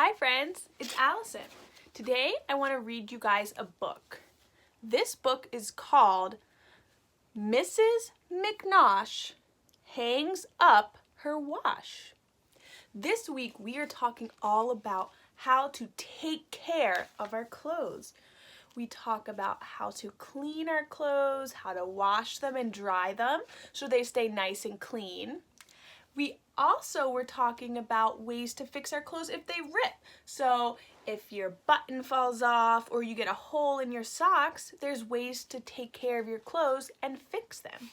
Hi friends, it's Allison. Today I want to read you guys a book. This book is called Mrs. McNosh Hangs Up Her Wash. This week we are talking all about how to take care of our clothes. We talk about how to clean our clothes, how to wash them and dry them so they stay nice and clean. We also were talking about ways to fix our clothes if they rip. So if your button falls off or you get a hole in your socks, there's ways to take care of your clothes and fix them.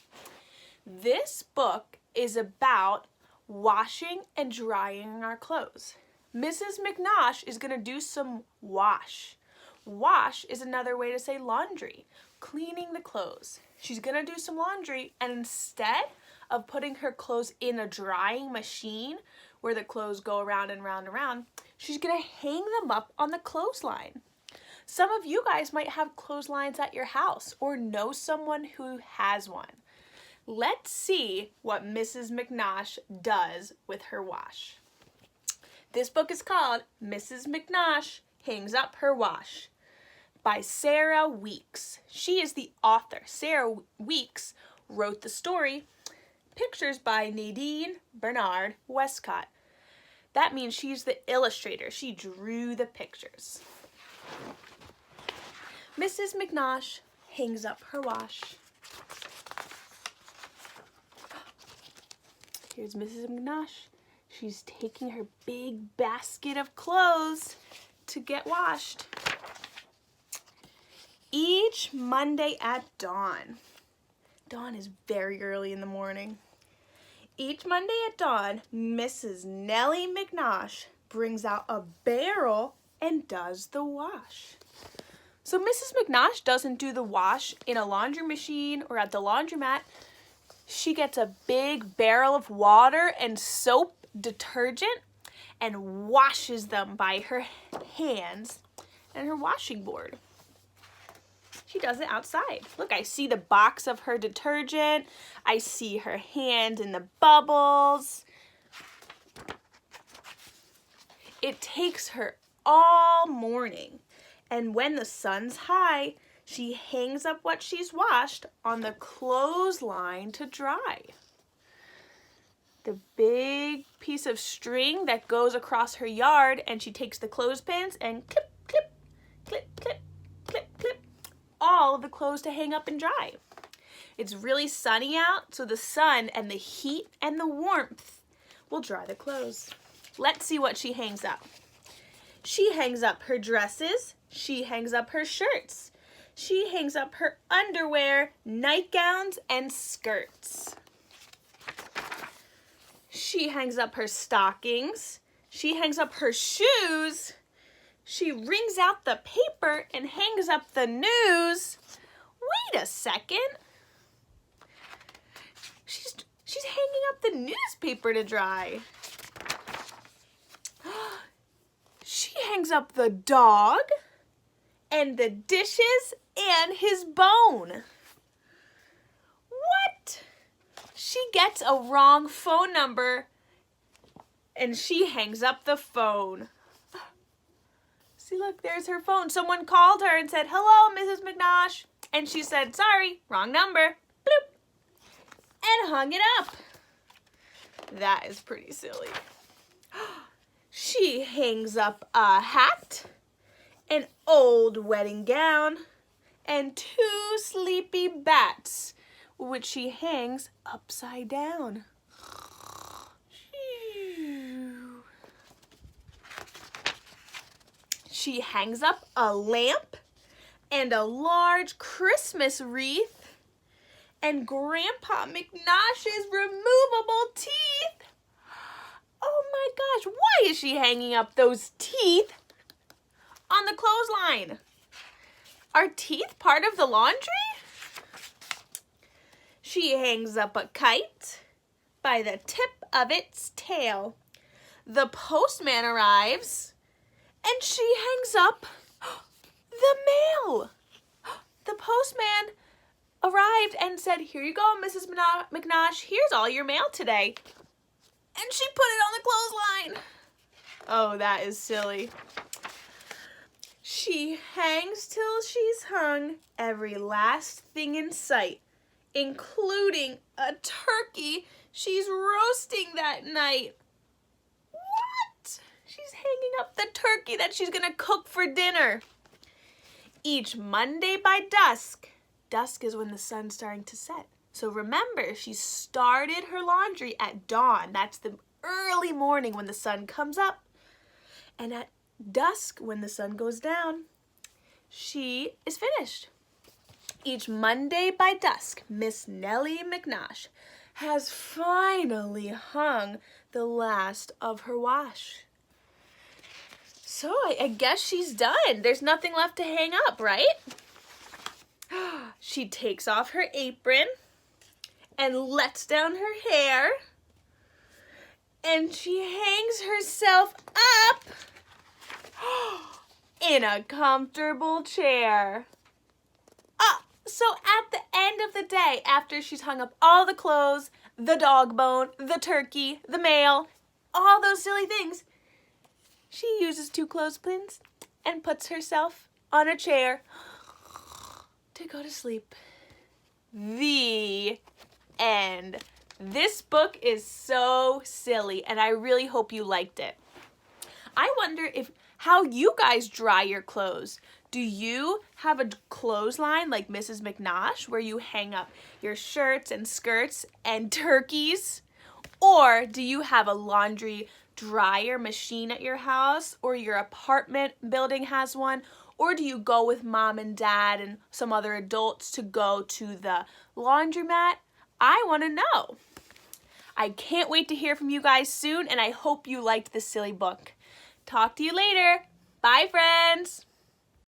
This book is about washing and drying our clothes. Mrs. McNosh is going to do some wash. Wash is another way to say laundry, cleaning the clothes. She's going to do some laundry, and instead of putting her clothes in a drying machine where the clothes go around and round and round, she's going to hang them up on the clothesline. Some of you guys might have clotheslines at your house or know someone who has one. Let's see what Mrs. McNosh does with her wash. This book is called Mrs. McNosh Hangs Up Her Wash by Sarah Weeks. She is the author. Sarah Weeks wrote the story. Pictures by Nadine Bernard Westcott. That means she's the illustrator. She drew the pictures. Mrs. McNosh hangs up her wash. Here's Mrs. McNosh. She's taking her big basket of clothes to get washed. Each Monday at dawn. Dawn is very early in the morning. Each Monday at dawn, Mrs. Nellie McNosh brings out a barrel and does the wash. So Mrs. McNosh doesn't do the wash in a laundry machine or at the laundromat. She gets a big barrel of water and soap detergent and washes them by her hands and her washing board. She does it outside. Look, I see the box of her detergent. I see her hand in the bubbles. It takes her all morning. And when the sun's high, she hangs up what she's washed on the clothesline to dry. The big piece of string that goes across her yard, and she takes the clothespins and clip, clip, clip, clip, clip, clip, all of the clothes to hang up and dry. It's really sunny out, so the sun and the heat and the warmth will dry the clothes. Let's see what she hangs up. She hangs up her dresses. She hangs up her shirts. She hangs up her underwear, nightgowns, and skirts. She hangs up her stockings. She hangs up her shoes. She wrings out the paper and hangs up the news. Wait a second. She's hanging up the newspaper to dry. She hangs up the dog and the dishes and his bone. What? She gets a wrong phone number and she hangs up the phone. See, look, there's her phone. Someone called her and said, "Hello, Mrs. McNosh." And she said, "Sorry, wrong number." Bloop. And hung it up. That is pretty silly. She hangs up a hat, an old wedding gown, and 2 sleepy bats, which she hangs upside down. She hangs up a lamp and a large Christmas wreath and Grandpa McNosh's removable teeth. Oh my gosh, why is she hanging up those teeth on the clothesline? Are teeth part of the laundry? She hangs up a kite by the tip of its tail. The postman arrives and she hangs up the mail. The postman arrived and said, "Here you go, Mrs. McNosh. Here's all your mail today." And she put it on the clothesline. Oh, that is silly. She hangs till she's hung every last thing in sight, including a turkey she's roasting that night. What? She's hanging up the turkey that she's gonna cook for dinner. Each Monday by dusk. Dusk is when the sun's starting to set. So remember, she started her laundry at dawn. That's the early morning when the sun comes up. And at dusk, when the sun goes down, she is finished. Each Monday by dusk, Miss Nellie McNosh has finally hung the last of her wash. So I guess she's done. There's nothing left to hang up, right? She takes off her apron and lets down her hair, and she hangs herself up in a comfortable chair. So at the end of the day, after she's hung up all the clothes, the dog bone, the turkey, the mail, all those silly things, she uses 2 clothespins and puts herself on a chair to go to sleep. The end. This book is so silly, and I really hope you liked it. I wonder how you guys dry your clothes. Do you have a clothesline like Mrs. McNosh where you hang up your shirts and skirts and turkeys? Or do you have a laundry dryer machine at your house, or your apartment building has one? Or do you go with mom and dad and some other adults to go to the laundromat? I want to know. I can't wait to hear from you guys soon, and I hope you liked this silly book. Talk to you later. Bye, friends.